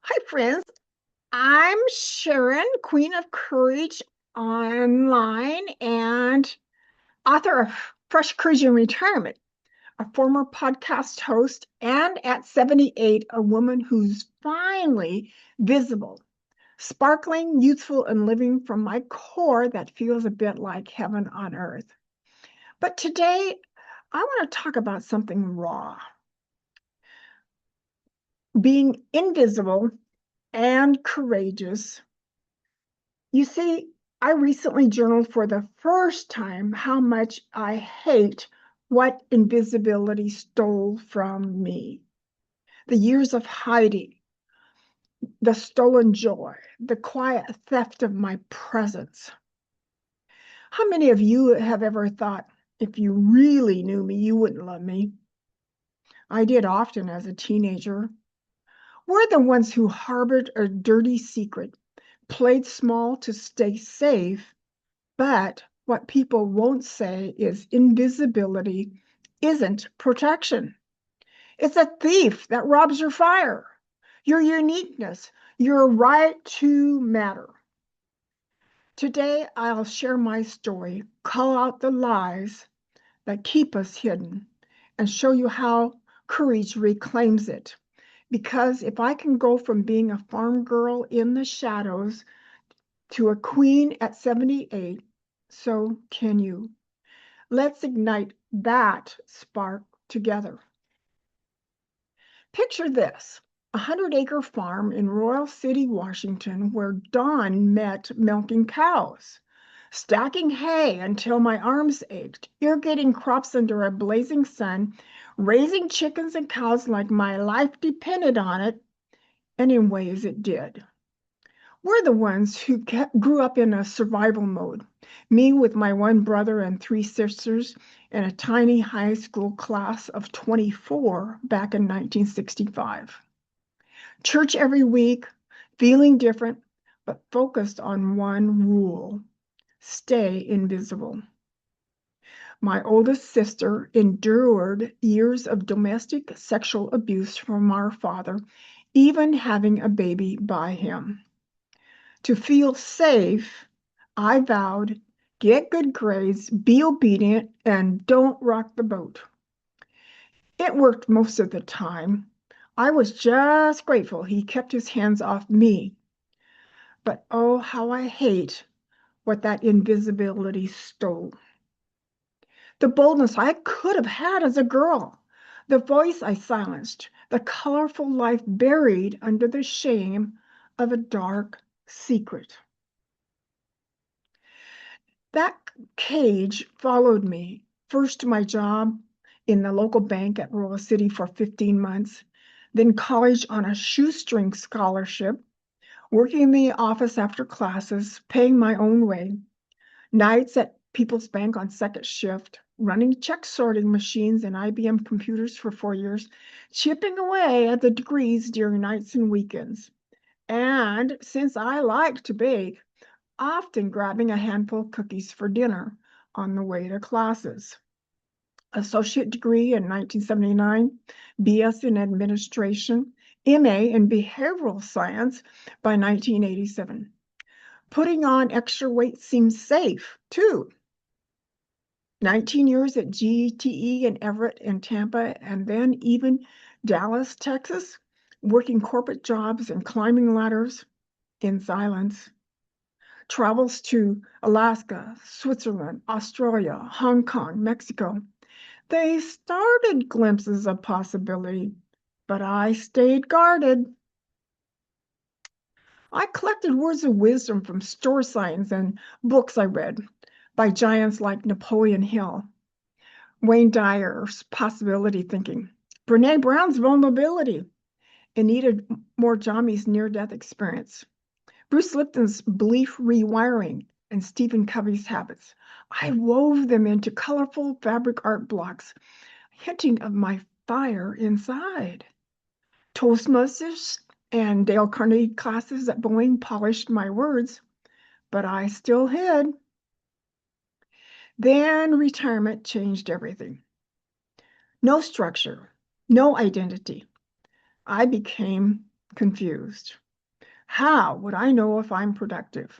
Hi, friends. I'm Sharon, Queen of Courage online and author of Fresh Courage in Retirement, a former podcast host, and at 78, a woman who's finally visible, sparkling, youthful, and living from my core that feels a bit like heaven on earth. But today, I want to talk about something raw, being invisible and courageous. You see, I recently journaled for the first time how much I hate what invisibility stole from me. The years of hiding, the stolen joy, the quiet theft of my presence. How many of you have ever thought, if you really knew me, you wouldn't love me? I did often as a teenager. We're the ones who harbored a dirty secret, played small to stay safe. But what people won't say is invisibility isn't protection. It's a thief that robs your fire, your uniqueness, your right to matter. Today, I'll share my story, call out the lies that keep us hidden, and show you how courage reclaims it. Because if I can go from being a farm girl in the shadows to a queen at 78, so can you. Let's ignite that spark together. Picture this: a 100-acre farm in Royal City, Washington, where Dawn met milking cows, stacking hay until my arms ached, irrigating crops under a blazing sun, raising chickens and cows like my life depended on it, and in ways it did. We're the ones who grew up in a survival mode. Me with my one brother and three sisters in a tiny high school class of 24 back in 1965. Church every week, feeling different, but focused on one rule: stay invisible. My oldest sister endured years of domestic sexual abuse from our father, even having a baby by him. To feel safe, I vowed, get good grades, be obedient, and don't rock the boat. It worked most of the time. I was just grateful he kept his hands off me. But oh, how I hate what that invisibility stole. The boldness I could have had as a girl, the voice I silenced, the colorful life buried under the shame of a dark secret. That cage followed me, first to my job in the local bank at Royal City for 15 months, then college on a shoestring scholarship, working in the office after classes, paying my own way, nights at People's Bank on second shift, running check sorting machines and IBM computers for 4 years, chipping away at the degrees during nights and weekends. And since I like to bake, often grabbing a handful of cookies for dinner on the way to classes. Associate degree in 1979, BS in administration, MA in behavioral science by 1987. Putting on extra weight seems safe, too. 19 years at GTE in Everett and Tampa, and then even Dallas, Texas, working corporate jobs and climbing ladders in silence. Travels to Alaska, Switzerland, Australia, Hong Kong, Mexico. They started glimpses of possibility, but I stayed guarded. I collected words of wisdom from store signs and books I read by giants like Napoleon Hill, Wayne Dyer's possibility thinking, Brene Brown's vulnerability, Anita Moorjami's near-death experience, Bruce Lipton's belief rewiring, and Stephen Covey's habits. I wove them into colorful fabric art blocks, hinting of my fire inside. Toastmasters and Dale Carnegie classes at Boeing polished my words, but I still hid. Then retirement changed everything. No structure, no identity. I became confused. How would I know if I'm productive?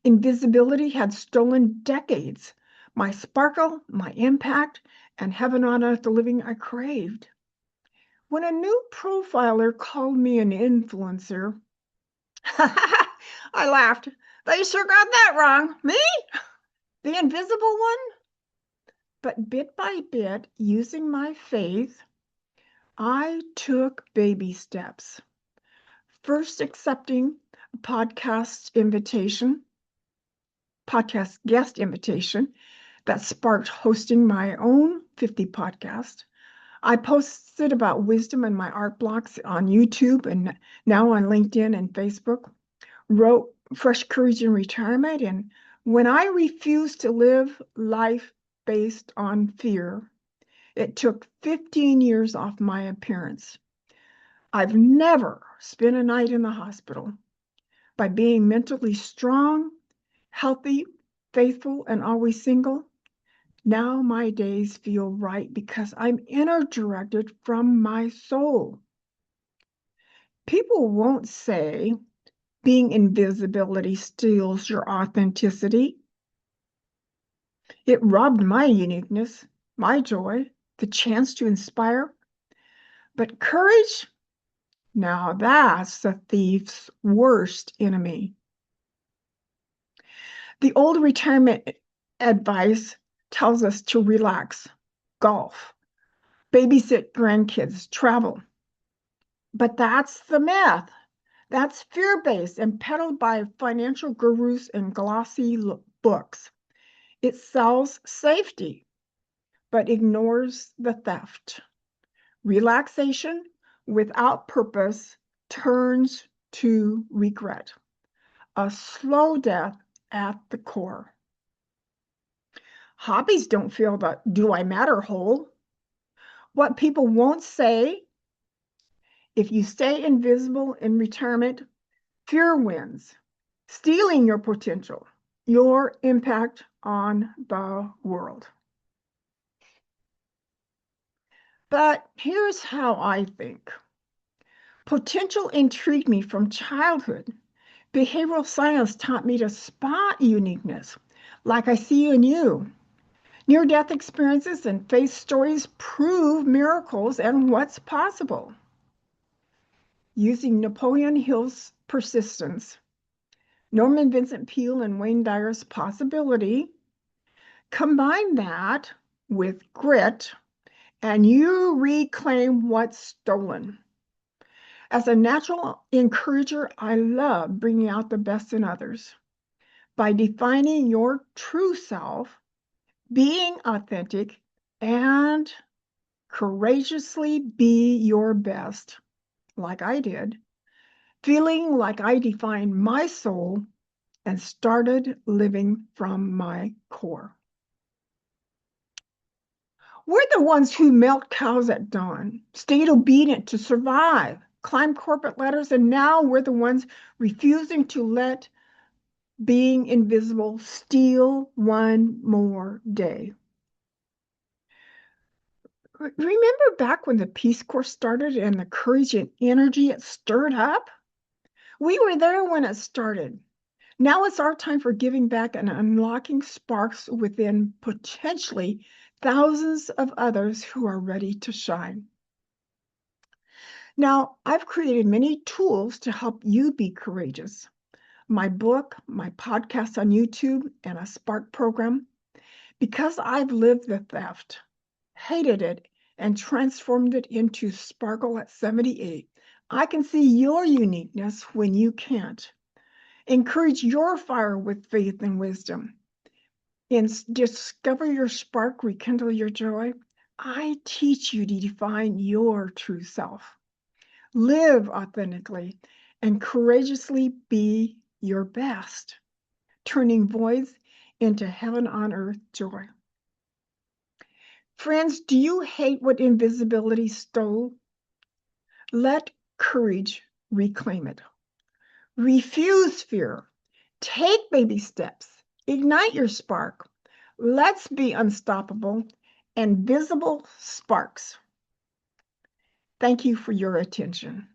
Invisibility had stolen decades, my sparkle, my impact, and heaven on earth the living I craved. When a new profiler called me an influencer, I laughed. They sure got that wrong. Me? The invisible one? But bit by bit, using my faith, I took baby steps. First, accepting a podcast guest invitation that sparked hosting my own 50 podcast. I posted about wisdom in my art blocks on YouTube and now on LinkedIn and Facebook. Wrote Fresh Courage in Retirement. And when I refused to live life based on fear, it took 15 years off my appearance. I've never spent a night in the hospital. By being mentally strong, healthy, faithful, and always single, now my days feel right because I'm inner directed from my soul. People won't say being invisibility steals your authenticity. It robbed my uniqueness, my joy, the chance to inspire. But courage, now that's the thief's worst enemy. The old retirement advice tells us to relax, golf, babysit grandkids, travel. But that's the myth. That's fear-based and peddled by financial gurus and glossy books. It sells safety, but ignores the theft. Relaxation without purpose turns to regret, a slow death at the core. Hobbies don't fill the do I matter hole. What people won't say, if you stay invisible in retirement, fear wins, stealing your potential, your impact on the world. But here's how I think. Potential intrigued me from childhood. Behavioral science taught me to spot uniqueness, like I see in you. Near-death experiences and faith stories prove miracles and what's possible. Using Napoleon Hill's persistence, Norman Vincent Peale and Wayne Dyer's possibility, combine that with grit, and you reclaim what's stolen. As a natural encourager, I love bringing out the best in others. By defining your true self, being authentic, and courageously be your best, like I did, feeling like I defined my soul and started living from my core. We're the ones who milked cows at dawn, stayed obedient to survive, climbed corporate ladders, and now we're the ones refusing to let being invisible steal one more day. Remember back when the Peace Corps started and the courage and energy it stirred up? We were there when it started. Now it's our time for giving back and unlocking sparks within potentially thousands of others who are ready to shine. Now, I've created many tools to help you be courageous. My book, my podcast on YouTube, and a Spark program. Because I've lived the theft, hated it, and transformed it into sparkle at 78, I can see your uniqueness when you can't. Encourage your fire with faith and wisdom. And discover your spark, rekindle your joy. I teach you to define your true self. Live authentically and courageously be your best, turning voids into heaven on earth joy. Friends, do you hate what invisibility stole? Let courage reclaim it. Refuse fear. Take baby steps. Ignite your spark. Let's be unstoppable and visible sparks. Thank you for your attention.